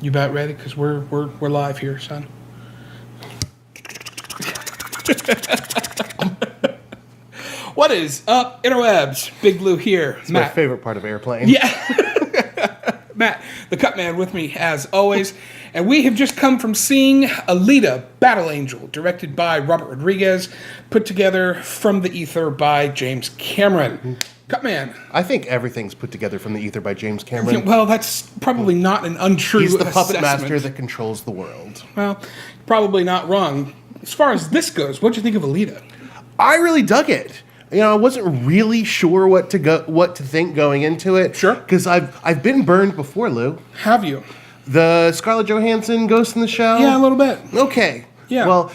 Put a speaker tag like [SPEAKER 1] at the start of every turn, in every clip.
[SPEAKER 1] You about ready? Because we're live here, son. What is up, interwebs? Big Blue here.
[SPEAKER 2] It's Matt. My favorite part of Airplane.
[SPEAKER 1] Yeah. Matt, the cut man, with me as always. And we have just come from seeing Alita, Battle Angel, directed by Robert Rodriguez, put together from the ether by James Cameron. Cutman.
[SPEAKER 2] I think everything's put together from the ether by James Cameron.
[SPEAKER 1] Well, that's probably not an untrue
[SPEAKER 2] He's the
[SPEAKER 1] assessment.
[SPEAKER 2] puppet master that controls the world.
[SPEAKER 1] Well, probably not wrong. As far as this goes, what'd you think of Alita?
[SPEAKER 2] I really dug it. You know, I wasn't really sure what to think going into it.
[SPEAKER 1] Sure.
[SPEAKER 2] Because I've been burned before, Lou.
[SPEAKER 1] Have you?
[SPEAKER 2] The Scarlett Johansson Ghost in the Shell?
[SPEAKER 1] Yeah, a little bit.
[SPEAKER 2] Okay.
[SPEAKER 1] Yeah.
[SPEAKER 2] Well,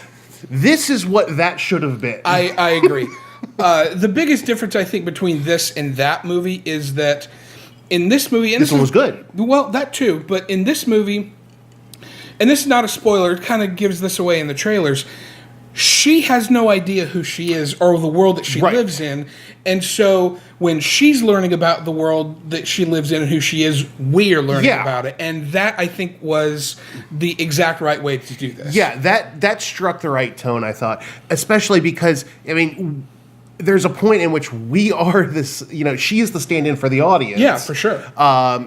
[SPEAKER 2] this is what that should have been.
[SPEAKER 1] I agree. The biggest difference, I think, between this and that movie is that in this movie... And
[SPEAKER 2] this one was good.
[SPEAKER 1] Well, that too. But in this movie, and this is not a spoiler, it kind of gives this away in the trailers, she has no idea who she is or the world that she lives in. And so when she's learning about the world that she lives in and who she is, we're learning about it. And that, I think, was the exact right way to do this.
[SPEAKER 2] Yeah, that struck the right tone, I thought. Especially because, I mean... there's a point in which we are this, you know, she is the stand-in for the audience.
[SPEAKER 1] Yeah, for sure.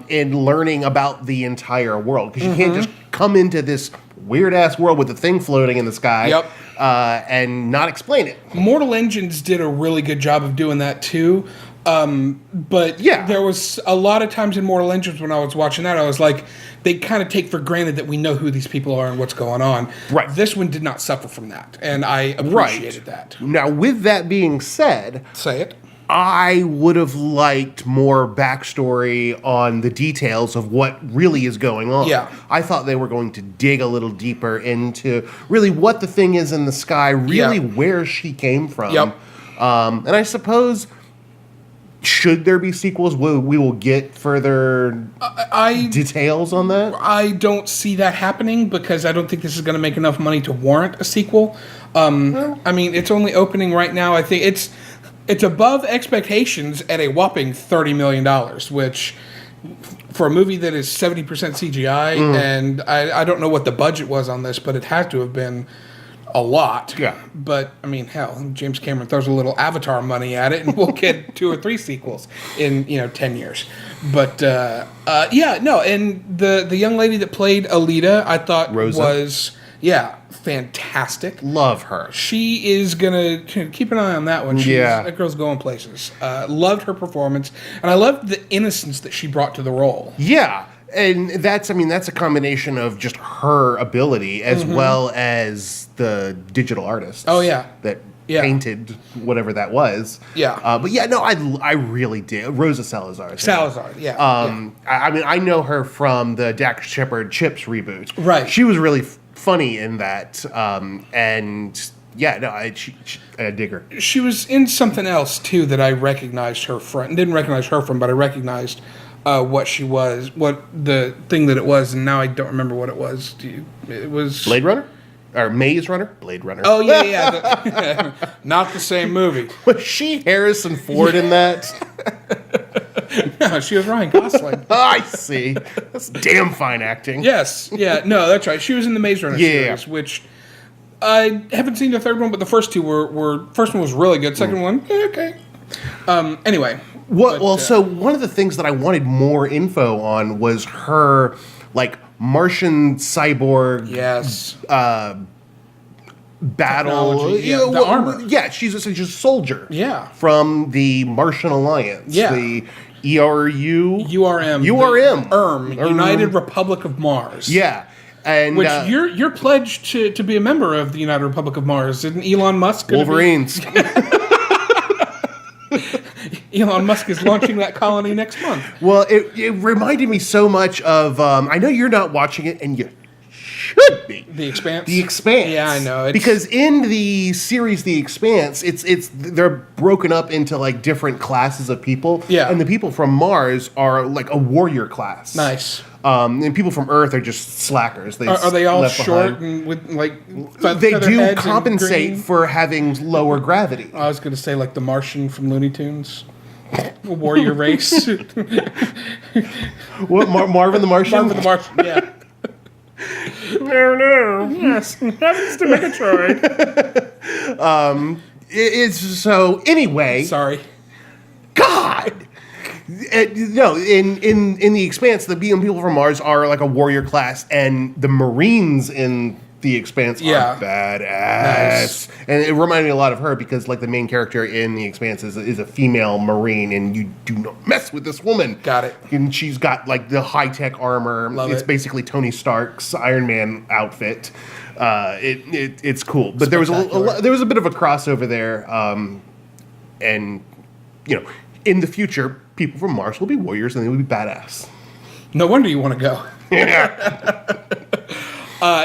[SPEAKER 2] In learning about the entire world. Because you can't just come into this weird-ass world with a thing floating in the sky and not explain it.
[SPEAKER 1] Mortal Engines did a really good job of doing that, too. But there was a lot of times in Mortal Engines when I was watching that, I was like, they kind of take for granted that we know who these people are and what's going on.
[SPEAKER 2] Right.
[SPEAKER 1] This one did not suffer from that, and I appreciated that.
[SPEAKER 2] Now, with that being said...
[SPEAKER 1] Say it.
[SPEAKER 2] I would have liked more backstory on the details of what really is going on.
[SPEAKER 1] Yeah.
[SPEAKER 2] I thought they were going to dig a little deeper into really what the thing is in the sky, really where she came from.
[SPEAKER 1] Yep.
[SPEAKER 2] And I suppose... should there be sequels, we will get further details on that?
[SPEAKER 1] I don't see that happening because I don't think this is going to make enough money to warrant a sequel. I mean, it's only opening right now. I think it's above expectations at a whopping $30 million, which for a movie that is 70% CGI, and I don't know what the budget was on this, but it had to have been a lot.
[SPEAKER 2] Yeah.
[SPEAKER 1] But, I mean, hell, James Cameron throws a little Avatar money at it, and we'll get 2 or 3 sequels in, 10 years. But, and the young lady that played Alita, I thought
[SPEAKER 2] Rosa.
[SPEAKER 1] was, fantastic.
[SPEAKER 2] Love her.
[SPEAKER 1] She is going to keep an eye on that one. That girl's going places. Loved her performance, and I loved the innocence that she brought to the role.
[SPEAKER 2] Yeah. And that's a combination of just her ability as well as the digital artist.
[SPEAKER 1] Oh, yeah.
[SPEAKER 2] That painted whatever that was.
[SPEAKER 1] Yeah.
[SPEAKER 2] I really did. Rosa Salazar.
[SPEAKER 1] Salazar,
[SPEAKER 2] I mean, I know her from the Dax Shepard Chips reboot.
[SPEAKER 1] Right.
[SPEAKER 2] She was really funny in that. I dig her.
[SPEAKER 1] She was in something else, too, that I recognized her from. Didn't recognize her from, but I recognized... what she was, what the thing that it was, and now I don't remember what it was. It was...
[SPEAKER 2] Blade Runner? Or Maze Runner? Blade Runner.
[SPEAKER 1] Oh, yeah. Not the same movie.
[SPEAKER 2] Was she Harrison Ford in that?
[SPEAKER 1] No, she was Ryan Gosling.
[SPEAKER 2] I see. That's damn fine acting.
[SPEAKER 1] Yes. Yeah, no, that's right. She was in the Maze Runner series, which... I haven't seen the third one, but the first two were... First one was really good. Second one, okay. Anyway...
[SPEAKER 2] So one of the things that I wanted more info on was her, Martian cyborg battle.
[SPEAKER 1] The armor.
[SPEAKER 2] Yeah, she's essentially a soldier.
[SPEAKER 1] Yeah.
[SPEAKER 2] From the Martian Alliance.
[SPEAKER 1] Yeah.
[SPEAKER 2] The URM.
[SPEAKER 1] United Republic of Mars.
[SPEAKER 2] Yeah. And
[SPEAKER 1] which you're pledged to be a member of the United Republic of Mars. Isn't Elon Musk
[SPEAKER 2] Wolverines.
[SPEAKER 1] Elon Musk is launching that colony next month.
[SPEAKER 2] Well, it reminded me so much of... I know you're not watching it, and you should be.
[SPEAKER 1] The Expanse?
[SPEAKER 2] The Expanse.
[SPEAKER 1] Yeah, I know.
[SPEAKER 2] Because in the series The Expanse, they're broken up into, different classes of people.
[SPEAKER 1] Yeah.
[SPEAKER 2] And the people from Mars are, a warrior class.
[SPEAKER 1] Nice.
[SPEAKER 2] And people from Earth are just slackers.
[SPEAKER 1] Are they all short and with,
[SPEAKER 2] they do compensate for having lower gravity.
[SPEAKER 1] I was going to say, the Martian from Looney Tunes. Warrior race.
[SPEAKER 2] What, Marvin the Martian?
[SPEAKER 1] Marvin the Martian, yeah.
[SPEAKER 2] No.
[SPEAKER 1] Yes, happens to Megatroid.
[SPEAKER 2] It's so anyway.
[SPEAKER 1] Sorry.
[SPEAKER 2] God. No, in the Expanse, the people from Mars are like a warrior class, and the Marines in the Expanse are badass. Nice. And it reminded me a lot of her because, like, the main character in the Expanse is a female Marine, and you do not mess with this woman.
[SPEAKER 1] Got it.
[SPEAKER 2] And she's got like the high tech armor. It's basically Tony Stark's Iron Man outfit. It's cool, but there was a bit of a crossover there, and in the future, people from Mars will be warriors and they will be badass.
[SPEAKER 1] No wonder you want to go.
[SPEAKER 2] Yeah.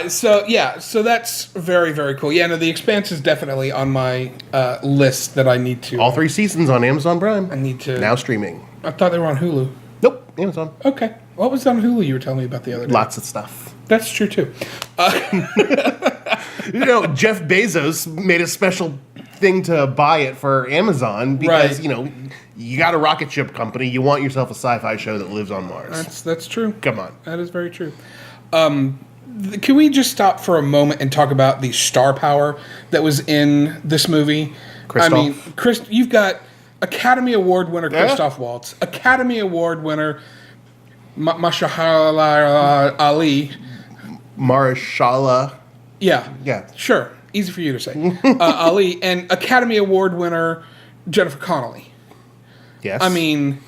[SPEAKER 1] So that's very, very cool. Yeah, no, The Expanse is definitely on my list that I need to.
[SPEAKER 2] All 3 seasons on Amazon Prime.
[SPEAKER 1] I need to.
[SPEAKER 2] Now streaming.
[SPEAKER 1] I thought they were on Hulu.
[SPEAKER 2] Nope, Amazon.
[SPEAKER 1] Okay. What was on Hulu you were telling me about the other day?
[SPEAKER 2] Lots of stuff.
[SPEAKER 1] That's true, too.
[SPEAKER 2] Jeff Bezos made a special thing to buy it for Amazon because, you got a rocket ship company. You want yourself a sci-fi show that lives on Mars.
[SPEAKER 1] That's true.
[SPEAKER 2] Come on.
[SPEAKER 1] That is very true. Can we just stop for a moment and talk about the star power that was in this movie?
[SPEAKER 2] Christoph.
[SPEAKER 1] I mean, you've got Academy Award winner Christoph Waltz, Academy Award winner Mahershala Ali.
[SPEAKER 2] Mahershala.
[SPEAKER 1] Yeah. Sure. Easy for you to say. Ali, and Academy Award winner Jennifer Connelly.
[SPEAKER 2] Yes.
[SPEAKER 1] I mean...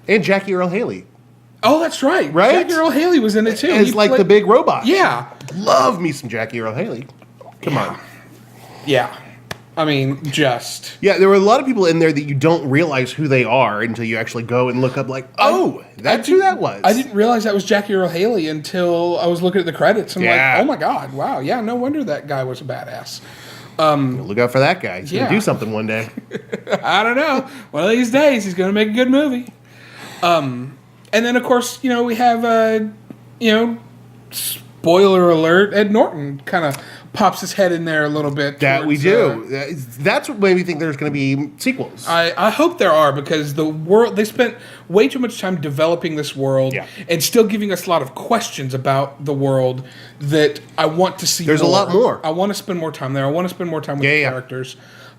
[SPEAKER 2] And Jackie Earle Haley.
[SPEAKER 1] Oh, that's right.
[SPEAKER 2] Right?
[SPEAKER 1] Jackie Earle Haley was in it, too.
[SPEAKER 2] As the big robot.
[SPEAKER 1] Yeah.
[SPEAKER 2] Love me some Jackie Earle Haley. Come on.
[SPEAKER 1] Yeah. I mean, just...
[SPEAKER 2] Yeah, there were a lot of people in there that you don't realize who they are until you actually go and look up that's who that was.
[SPEAKER 1] I didn't realize that was Jackie Earle Haley until I was looking at the credits. I'm like, oh my God, wow. Yeah, no wonder that guy was a badass.
[SPEAKER 2] Look out for that guy. He's going to do something one day.
[SPEAKER 1] I don't know. One of these days, he's going to make a good movie. And then, of course, we have, spoiler alert, Ed Norton kind of pops his head in there a little bit.
[SPEAKER 2] That we do. That's what made me think there's going to be sequels.
[SPEAKER 1] I hope there are, because the world, they spent way too much time developing this world and still giving us a lot of questions about the world that I want to see.
[SPEAKER 2] There's a lot more.
[SPEAKER 1] I want to spend more time there. I want to spend more time with the characters.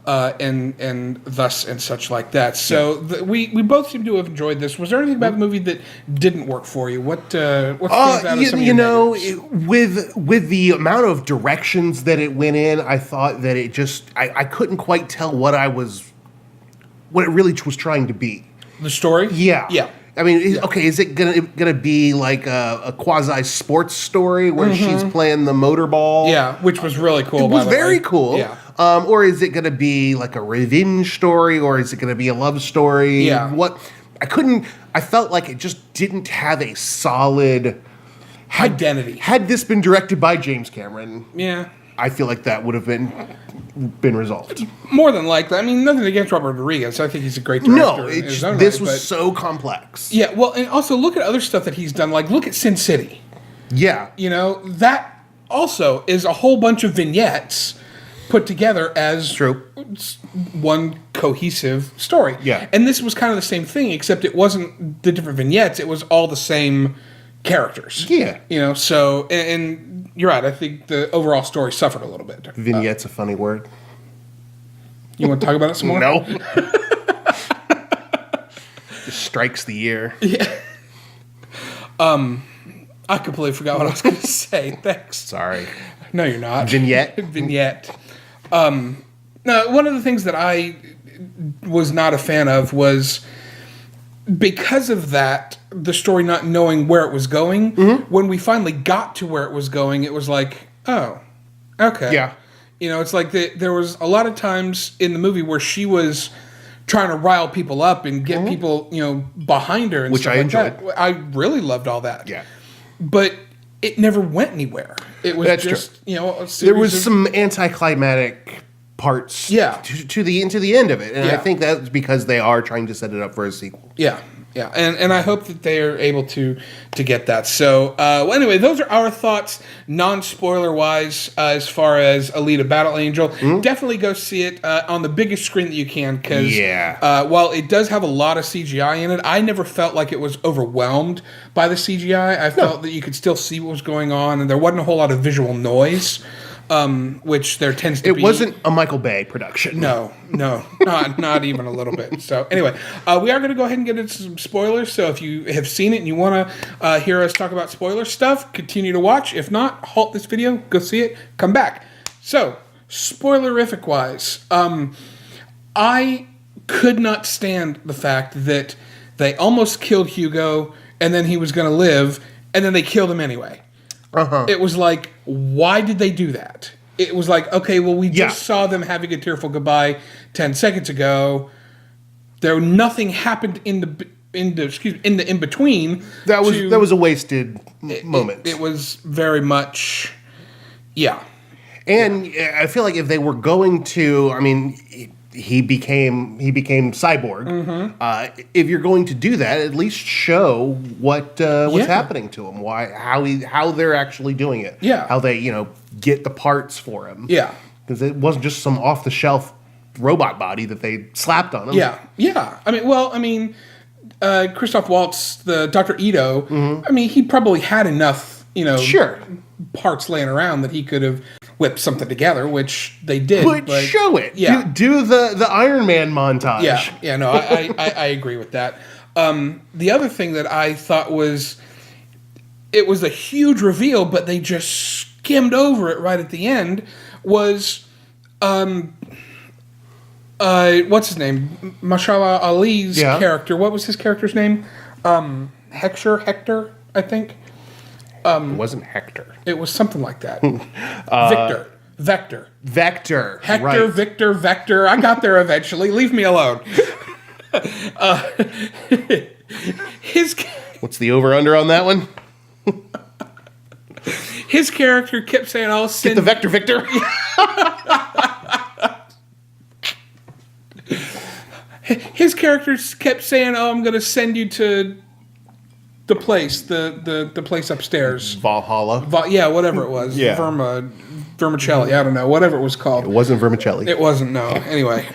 [SPEAKER 1] And thus and such like that. So we both seem to have enjoyed this. Was there anything about the movie that didn't work for you? What stands out as some of your negatives?
[SPEAKER 2] With the amount of directions that it went in, I thought that it just I couldn't quite tell what it really was trying to be.
[SPEAKER 1] The story?
[SPEAKER 2] Yeah. I mean, is it gonna be like a quasi sports story where she's playing the motorball?
[SPEAKER 1] Yeah, which was really cool.
[SPEAKER 2] It was very cool.
[SPEAKER 1] Yeah.
[SPEAKER 2] Or is it gonna be like a revenge story, or is it gonna be a love story?
[SPEAKER 1] Yeah.
[SPEAKER 2] I felt like it just didn't have a solid
[SPEAKER 1] identity.
[SPEAKER 2] Had this been directed by James Cameron, I feel like that would have been resolved.
[SPEAKER 1] More than likely. I mean, nothing against Robert Rodriguez. I think he's a great director.
[SPEAKER 2] No, this was so complex.
[SPEAKER 1] Yeah, well, and also look at other stuff that he's done. Like, look at Sin City.
[SPEAKER 2] Yeah.
[SPEAKER 1] That also is a whole bunch of vignettes put together as one cohesive story.
[SPEAKER 2] Yeah.
[SPEAKER 1] And this was kind of the same thing, except it wasn't the different vignettes. It was all the same characters.
[SPEAKER 2] Yeah.
[SPEAKER 1] So, and you're right. I think the overall story suffered a little bit.
[SPEAKER 2] Vignette's a funny word.
[SPEAKER 1] You want to talk about it some more?
[SPEAKER 2] No. Just strikes the ear.
[SPEAKER 1] Yeah. I completely forgot what I was going to say. Thanks.
[SPEAKER 2] Sorry.
[SPEAKER 1] No, you're not.
[SPEAKER 2] Vignette.
[SPEAKER 1] No, one of the things that I was not a fan of was because of that, the story not knowing where it was going. When we finally got to where it was going, it was like, oh, okay.
[SPEAKER 2] Yeah.
[SPEAKER 1] It's like there was a lot of times in the movie where she was trying to rile people up and get people, behind her and
[SPEAKER 2] which
[SPEAKER 1] stuff
[SPEAKER 2] I
[SPEAKER 1] like
[SPEAKER 2] enjoyed.
[SPEAKER 1] that. I really loved all that.
[SPEAKER 2] Yeah.
[SPEAKER 1] But it never went anywhere. It was
[SPEAKER 2] That's
[SPEAKER 1] just,
[SPEAKER 2] true.
[SPEAKER 1] A series
[SPEAKER 2] there was some anticlimactic parts to the end of it. And I think that's because they are trying to set it up for a sequel.
[SPEAKER 1] Yeah. Yeah, and I hope that they are able to get that. So, well, anyway, those are our thoughts, non-spoiler wise, as far as Alita Battle Angel. Definitely go see it on the biggest screen that you can, because while it does have a lot of CGI in it, I never felt like it was overwhelmed by the CGI. I felt that you could still see what was going on, and there wasn't a whole lot of visual noise. Which there tends to be.
[SPEAKER 2] It wasn't a Michael Bay production.
[SPEAKER 1] No, not even a little bit. So anyway, we are going to go ahead and get into some spoilers. So if you have seen it and you want to hear us talk about spoiler stuff, continue to watch. If not, halt this video, go see it, come back. So, spoilerific wise, I could not stand the fact that they almost killed Hugo and then he was going to live and then they killed him anyway. It was like, why did they do that? It was like, okay, well, we just saw them having a tearful goodbye 10 seconds ago. Nothing happened in the in between. That
[SPEAKER 2] was a wasted moment.
[SPEAKER 1] It was very much,
[SPEAKER 2] And I feel like if they were going to, I mean, he became cyborg. If you're going to do that, at least show what's happening to him, how they're actually doing it, how they get the parts for him, because it wasn't just some off the shelf robot body that they slapped on him.
[SPEAKER 1] I mean, Christoph Waltz, the Dr. Ito. I mean, he probably had enough, parts laying around that he could have whip something together, which they did.
[SPEAKER 2] But show it. Yeah. Do the Iron Man montage.
[SPEAKER 1] I agree with that. The other thing that I thought was, it was a huge reveal, but they just skimmed over it right at the end, was, what's his name? Mahershala Ali's character. What was his character's name? Hector, I think.
[SPEAKER 2] It wasn't Hector.
[SPEAKER 1] It was something like that. Vector.
[SPEAKER 2] Hector,
[SPEAKER 1] right. Victor, Vector. I got there eventually. Leave me alone.
[SPEAKER 2] What's the over-under on that one?
[SPEAKER 1] His character kept saying, "I'll send..."
[SPEAKER 2] Get the Vector, Victor.
[SPEAKER 1] His character kept saying, "Oh, I'm going to send you to the place, the place upstairs,
[SPEAKER 2] Valhalla."
[SPEAKER 1] Whatever it was, vermicelli. I don't know, whatever it was called.
[SPEAKER 2] It wasn't vermicelli.
[SPEAKER 1] It wasn't. No. Anyway,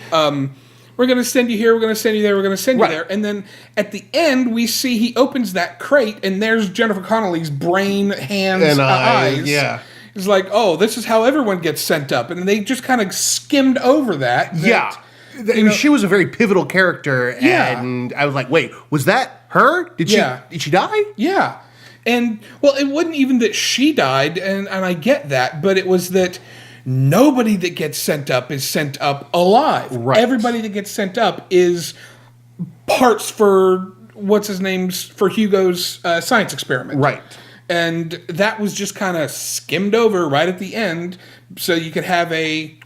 [SPEAKER 1] we're going to send you here. We're going to send you there. We're going to send you there. And then at the end, we see he opens that crate, and there's Jennifer Connelly's brain, hands, and eyes.
[SPEAKER 2] Yeah.
[SPEAKER 1] It's like, oh, this is how everyone gets sent up, and they just kind of skimmed over that.
[SPEAKER 2] She was a very pivotal character, and I was like, wait, was that her? Did she die?
[SPEAKER 1] Yeah. And, well, it wasn't even that she died, and I get that, but it was that nobody that gets sent up is sent up alive.
[SPEAKER 2] Right.
[SPEAKER 1] Everybody that gets sent up is parts for, for Hugo's science experiment.
[SPEAKER 2] Right.
[SPEAKER 1] And that was just kind of skimmed over right at the end, so you could have a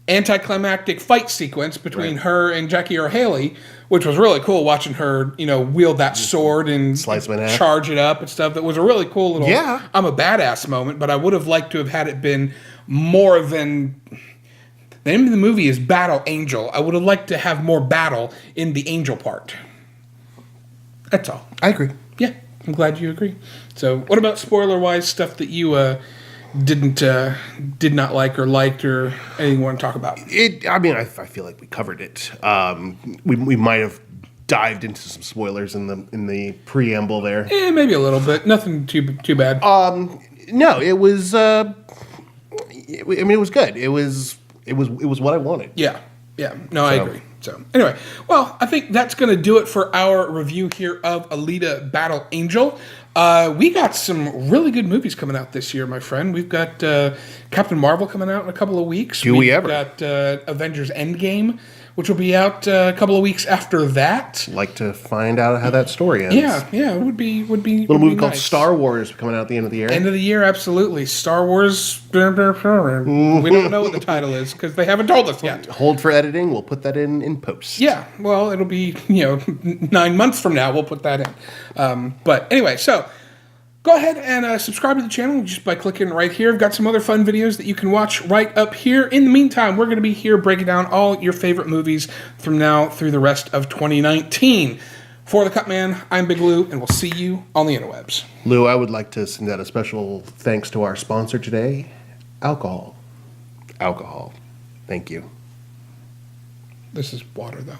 [SPEAKER 1] anticlimactic fight sequence between her and Jackie Earle Haley, which was really cool, watching her, wield that sword and charge it up and stuff. That was a really cool little I'm a badass moment, but I would have liked to have had it been more than... The name of the movie is Battle Angel. I would have liked to have more battle in the angel part. That's all.
[SPEAKER 2] I agree.
[SPEAKER 1] Yeah, I'm glad you agree. So, what about spoiler-wise stuff that you did not like or liked or anything you want to talk about?
[SPEAKER 2] I feel like we covered it. We might have dived into some spoilers in the preamble there.
[SPEAKER 1] Maybe a little bit. Nothing too bad.
[SPEAKER 2] No, it was. It was good. It was what I wanted.
[SPEAKER 1] Yeah. No, I agree. So, anyway, well, I think that's going to do it for our review here of Alita Battle Angel. We got some really good movies coming out this year, my friend. We've got Captain Marvel coming out in a couple of weeks.
[SPEAKER 2] We've
[SPEAKER 1] got Avengers Endgame, which will be out a couple of weeks after that.
[SPEAKER 2] Like to find out how that story ends.
[SPEAKER 1] Yeah, it would be a
[SPEAKER 2] little movie called Star Wars coming out at the end of the year.
[SPEAKER 1] End of the year, absolutely. Star Wars. We don't know what the title is because they haven't told us yet.
[SPEAKER 2] Hold for editing. We'll put that in post.
[SPEAKER 1] Yeah, well, it'll be 9 months from now. We'll put that in. But anyway, so go ahead and subscribe to the channel just by clicking right here. I've got some other fun videos that you can watch right up here. In the meantime, we're going to be here breaking down all your favorite movies from now through the rest of 2019. For the Cut Man, I'm Big Lou, and we'll see you on the interwebs.
[SPEAKER 2] Lou, I would like to send out a special thanks to our sponsor today, alcohol. Alcohol. Thank you.
[SPEAKER 1] This is water, though.